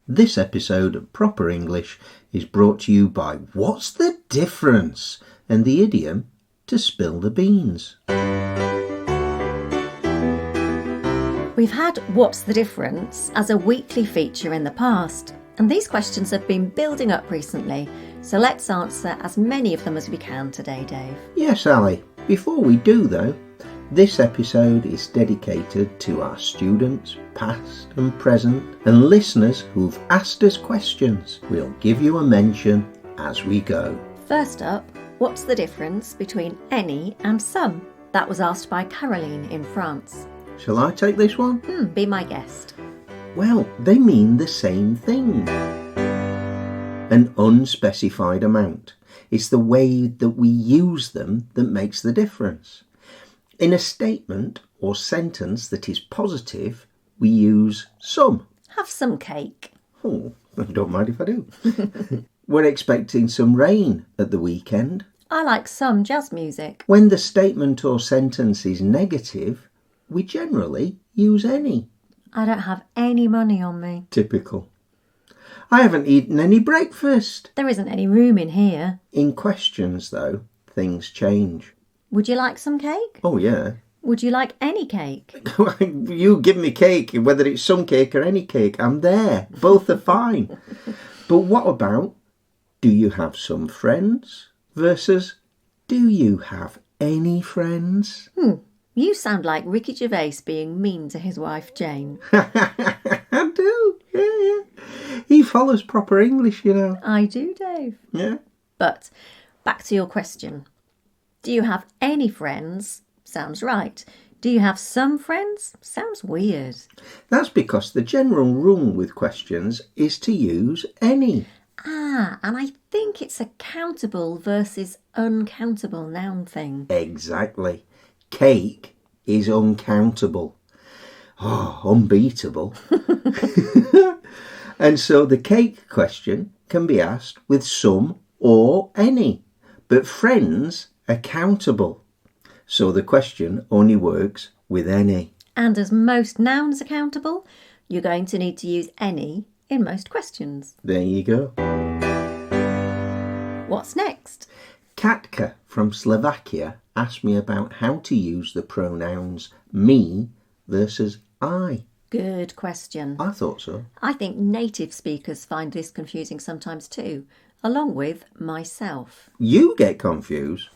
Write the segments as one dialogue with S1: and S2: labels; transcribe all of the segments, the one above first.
S1: This episode of Proper English is brought to you by What's the Difference? And the idiom to spill the beans.
S2: We've had What's the Difference as a weekly feature in the past, and these questions have been building up recently, so let's answer as many of them as we can today, Dave.
S1: Yes, Ali. Before we do though, this episode is dedicated to our students, past and present, and listeners who've asked us questions. We'll give you a mention as we go.
S2: First up, what's the difference between any and some? That was asked by Caroline in France.
S1: Shall I take this one?
S2: Be my guest.
S1: Well, they mean the same thing. An unspecified amount. It's the way that we use them that makes the difference. In a statement or sentence that is positive, we use some.
S2: Have some cake.
S1: Oh, I don't mind if I do. We're expecting some rain at the weekend.
S2: I like some jazz music.
S1: When the statement or sentence is negative, we generally use any.
S2: I don't have any money on me.
S1: Typical. I haven't eaten any breakfast.
S2: There isn't any room in here.
S1: In questions, though, things change.
S2: Would you like some cake?
S1: Oh, yeah.
S2: Would you like any cake?
S1: You give me cake, whether it's some cake or any cake, I'm there. Both are fine. But what about, do you have some friends? Versus, do you have any friends?
S2: You sound like Ricky Gervais being mean to his wife, Jane.
S1: I do, yeah. He follows proper English, you know.
S2: I do, Dave.
S1: Yeah.
S2: But back to your question. Do you have any friends? Sounds right. Do you have some friends? Sounds weird.
S1: That's because the general rule with questions is to use any.
S2: And I think it's a countable versus uncountable noun thing.
S1: Exactly. Cake is uncountable. Oh, unbeatable. And so the cake question can be asked with some or any. But friends are countable. So the question only works with any.
S2: And as most nouns are countable, you're going to need to use any in most questions.
S1: There you go.
S2: What's next?
S1: Katka from Slovakia asked me about how to use the pronouns me versus I.
S2: Good question.
S1: I thought so.
S2: I think native speakers find this confusing sometimes too, along with myself.
S1: You get confused.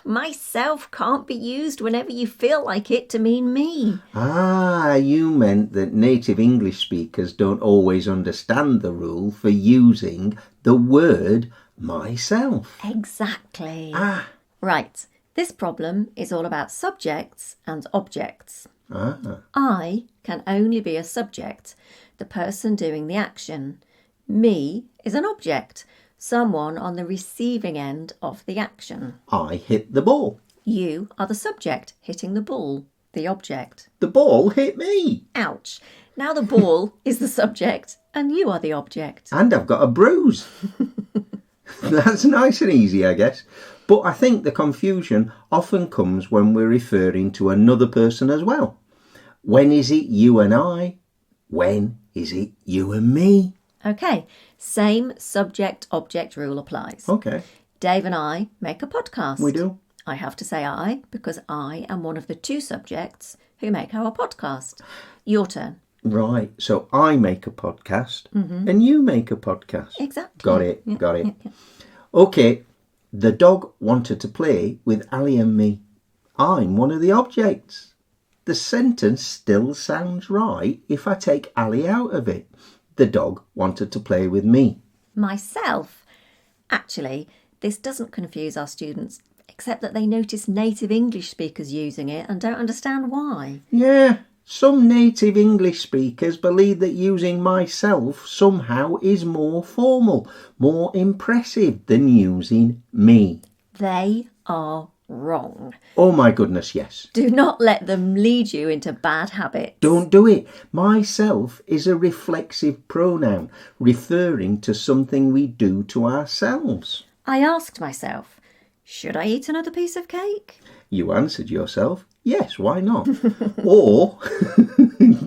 S2: Myself can't be used whenever you feel like it to mean me.
S1: You meant that native English speakers don't always understand the rule for using the word myself.
S2: Exactly. Right. This problem is all about subjects and objects. I can only be a subject, the person doing the action. Me is an object, someone on the receiving end of the action.
S1: I hit the ball.
S2: You are the subject hitting the ball, the object.
S1: The ball hit me.
S2: Ouch. Now the ball is the subject and you are the object.
S1: And I've got a bruise. That's nice and easy, I guess. But I think the confusion often comes when we're referring to another person as well. When is it you and I? When is it you and me?
S2: Okay, same subject-object rule applies.
S1: Okay.
S2: Dave and I make a podcast.
S1: We do.
S2: I have to say I because I am one of the two subjects who make our podcast. Your turn.
S1: Right, so I make a podcast and you make a podcast.
S2: Exactly.
S1: Got it.
S2: Yeah.
S1: Okay, the dog wanted to play with Ali and me. I'm one of the objects. The sentence still sounds right if I take Ali out of it. The dog wanted to play with me.
S2: Myself. Actually, this doesn't confuse our students, except that they notice native English speakers using it and don't understand why.
S1: Yeah, some native English speakers believe that using myself somehow is more formal, more impressive than using me.
S2: They are wrong.
S1: Oh my goodness, yes.
S2: Do not let them lead you into bad habits.
S1: Don't do it. Myself is a reflexive pronoun referring to something we do to ourselves.
S2: I asked myself, should I eat another piece of cake?
S1: You answered yourself, yes, why not? Or,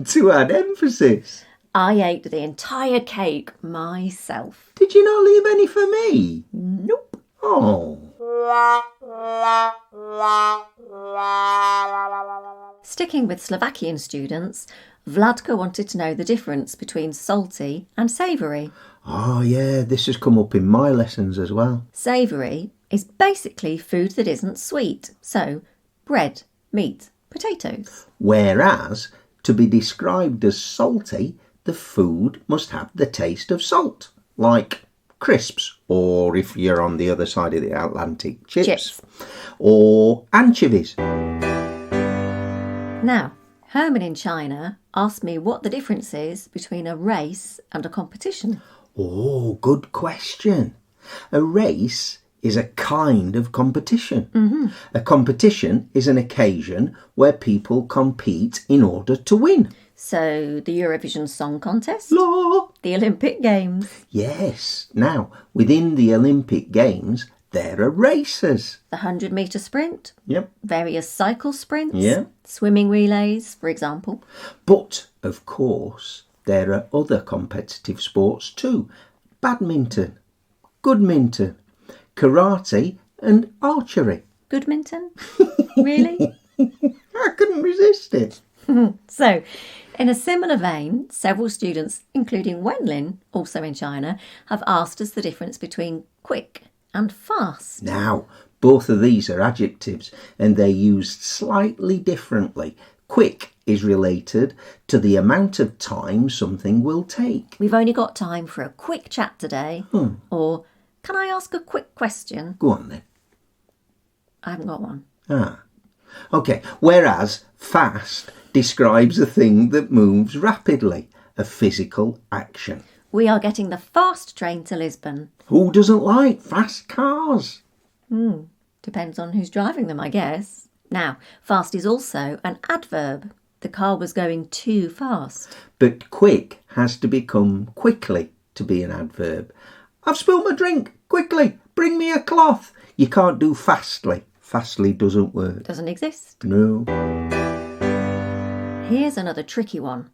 S1: to add emphasis,
S2: I ate the entire cake myself.
S1: Did you not leave any for me?
S2: Nope.
S1: Oh.
S2: Sticking with Slovakian students, Vladka wanted to know the difference between salty and savoury.
S1: Oh yeah, this has come up in my lessons as well.
S2: Savoury is basically food that isn't sweet, so bread, meat, potatoes.
S1: Whereas, to be described as salty, the food must have the taste of salt, like crisps, or if you're on the other side of the Atlantic, chips. Or anchovies.
S2: Now, Herman in China asked me what the difference is between a race and a competition.
S1: Oh, good question. A race is a kind of competition. Mm-hmm. A competition is an occasion where people compete in order to win.
S2: So, the Eurovision Song Contest?
S1: La.
S2: The Olympic Games?
S1: Yes. Now, within the Olympic Games, there are races.
S2: The 100-metre sprint?
S1: Yep.
S2: Various cycle sprints?
S1: Yeah.
S2: Swimming relays, for example.
S1: But, of course, there are other competitive sports too. Badminton, goodminton, karate and archery.
S2: Goodminton? Really?
S1: I couldn't resist it.
S2: So, in a similar vein, several students, including Wenlin, also in China, have asked us the difference between quick and fast.
S1: Now, both of these are adjectives and they're used slightly differently. Quick is related to the amount of time something will take.
S2: We've only got time for a quick chat today. Or, can I ask a quick question?
S1: Go on then.
S2: I haven't got one.
S1: OK, whereas fast describes a thing that moves rapidly, a physical action.
S2: We are getting the fast train to Lisbon.
S1: Who doesn't like fast cars?
S2: Depends on who's driving them, I guess. Now, fast is also an adverb. The car was going too fast.
S1: But quick has to become quickly to be an adverb. I've spilled my drink. Quickly, bring me a cloth. You can't do fastly. Fastly doesn't work.
S2: Doesn't exist.
S1: No.
S2: Here's another tricky one.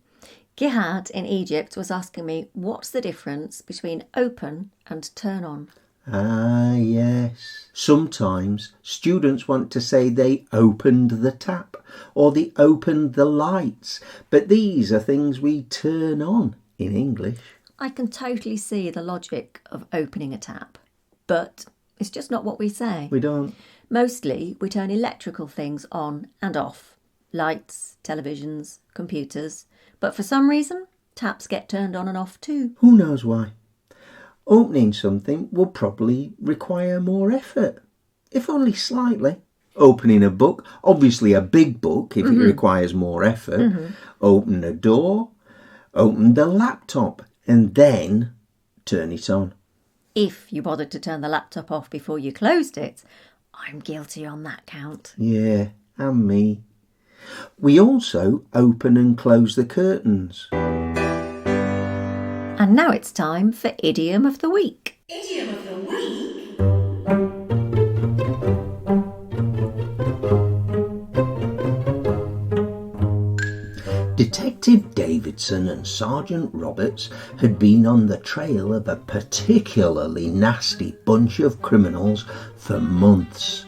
S2: Gihad in Egypt was asking me what's the difference between open and turn on.
S1: Ah, yes. Sometimes students want to say they opened the tap or they opened the lights, but these are things we turn on in English.
S2: I can totally see the logic of opening a tap, but it's just not what we say.
S1: We don't.
S2: Mostly we turn electrical things on and off. Lights, televisions, computers. But for some reason, taps get turned on and off too.
S1: Who knows why? Opening something will probably require more effort, if only slightly. Opening a book, obviously a big book if it requires more effort. Open a door, open the laptop, and then turn it on.
S2: If you bothered to turn the laptop off before you closed it, I'm guilty on that count.
S1: Yeah, and me. We also open and close the curtains.
S2: And now it's time for Idiom of the Week.
S3: Idiom of the Week?
S1: Detective Davidson and Sergeant Roberts had been on the trail of a particularly nasty bunch of criminals for months.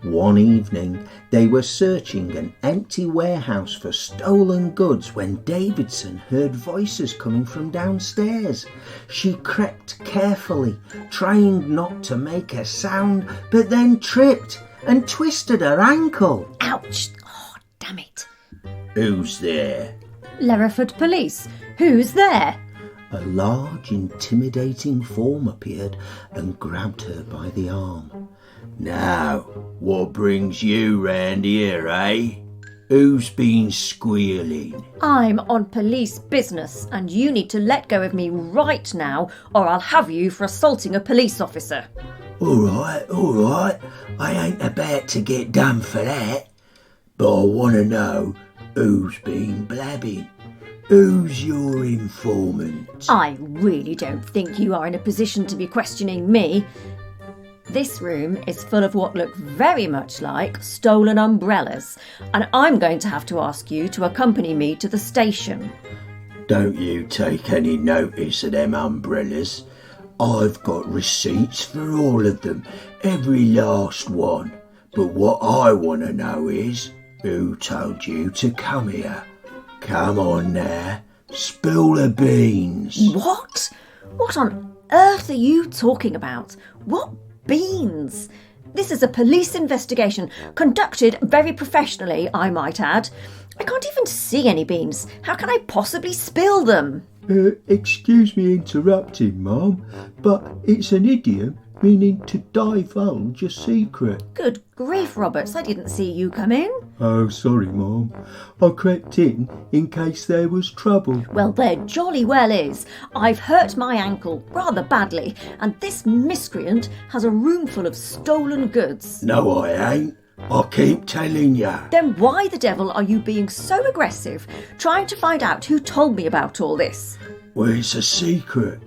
S1: One evening, they were searching an empty warehouse for stolen goods when Davidson heard voices coming from downstairs. She crept carefully, trying not to make a sound, but then tripped and twisted her ankle.
S2: Ouch! Oh, damn it.
S1: Who's there?
S2: Lereford Police. Who's there?
S1: A large, intimidating form appeared and grabbed her by the arm. Now, what brings you round here, eh? Who's been squealing?
S2: I'm on police business and you need to let go of me right now or I'll have you for assaulting a police officer.
S1: All right. I ain't about to get done for that. But I want to know who's been blabbing. Who's your informant?
S2: I really don't think you are in a position to be questioning me. This room is full of what look very much like stolen umbrellas, and I'm going to have to ask you to accompany me to the station.
S1: Don't you take any notice of them umbrellas. I've got receipts for all of them, every last one. But what I want to know is, who told you to come here? Come on there, spill the beans.
S2: What? What on earth are you talking about? What beans? This is a police investigation, conducted very professionally, I might add. I can't even see any beans. How can I possibly spill them?
S1: Excuse me interrupting, Mum, but it's an idiom meaning to divulge a secret.
S2: Good grief, Roberts, I didn't see you come in.
S1: Oh, sorry, Mum. I crept in case there was trouble.
S2: Well, there jolly well is. I've hurt my ankle rather badly, and this miscreant has a room full of stolen goods.
S1: No, I ain't. I keep telling ya.
S2: Then why the devil are you being so aggressive, trying to find out who told me about all this?
S1: Well, it's a secret.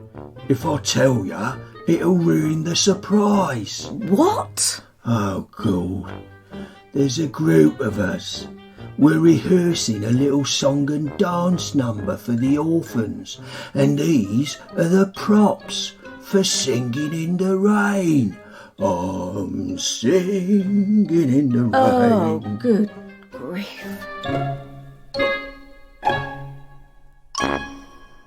S1: If I tell ya, it'll ruin the surprise.
S2: What?
S1: Oh, God. There's a group of us. We're rehearsing a little song and dance number for the orphans, and these are the props for singing in the rain. I'm singing in the rain.
S2: Oh, good grief.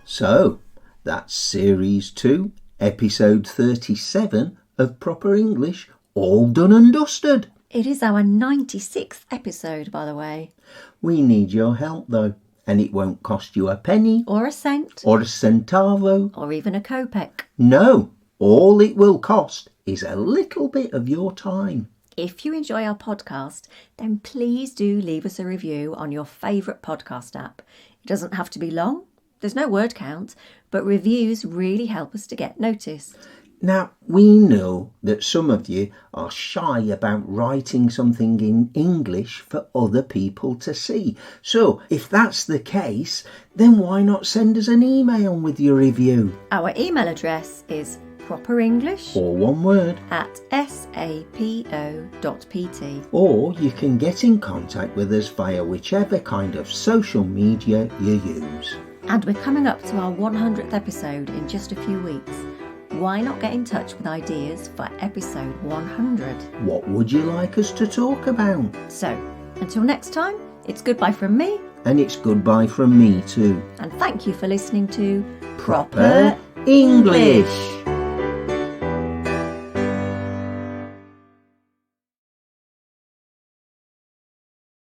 S1: So, that's Series 2, Episode 37 of Proper English, all done and dusted.
S2: It is our 96th episode, by the way.
S1: We need your help, though, and it won't cost you a penny.
S2: Or a cent.
S1: Or a centavo.
S2: Or even a kopeck.
S1: No, all it will cost is a little bit of your time.
S2: If you enjoy our podcast, then please do leave us a review on your favourite podcast app. It doesn't have to be long, there's no word count, but reviews really help us to get noticed.
S1: Now, we know that some of you are shy about writing something in English for other people to see. So, if that's the case, then why not send us an email with your review?
S2: Our email address is properenglish,
S1: or one word,
S2: @sapo.pt.
S1: Or you can get in contact with us via whichever kind of social media you use.
S2: And we're coming up to our 100th episode in just a few weeks. Why not get in touch with ideas for episode 100?
S1: What would you like us to talk about?
S2: So, until next time, it's goodbye from me.
S1: And it's goodbye from me too.
S2: And thank you for listening to
S1: Proper English.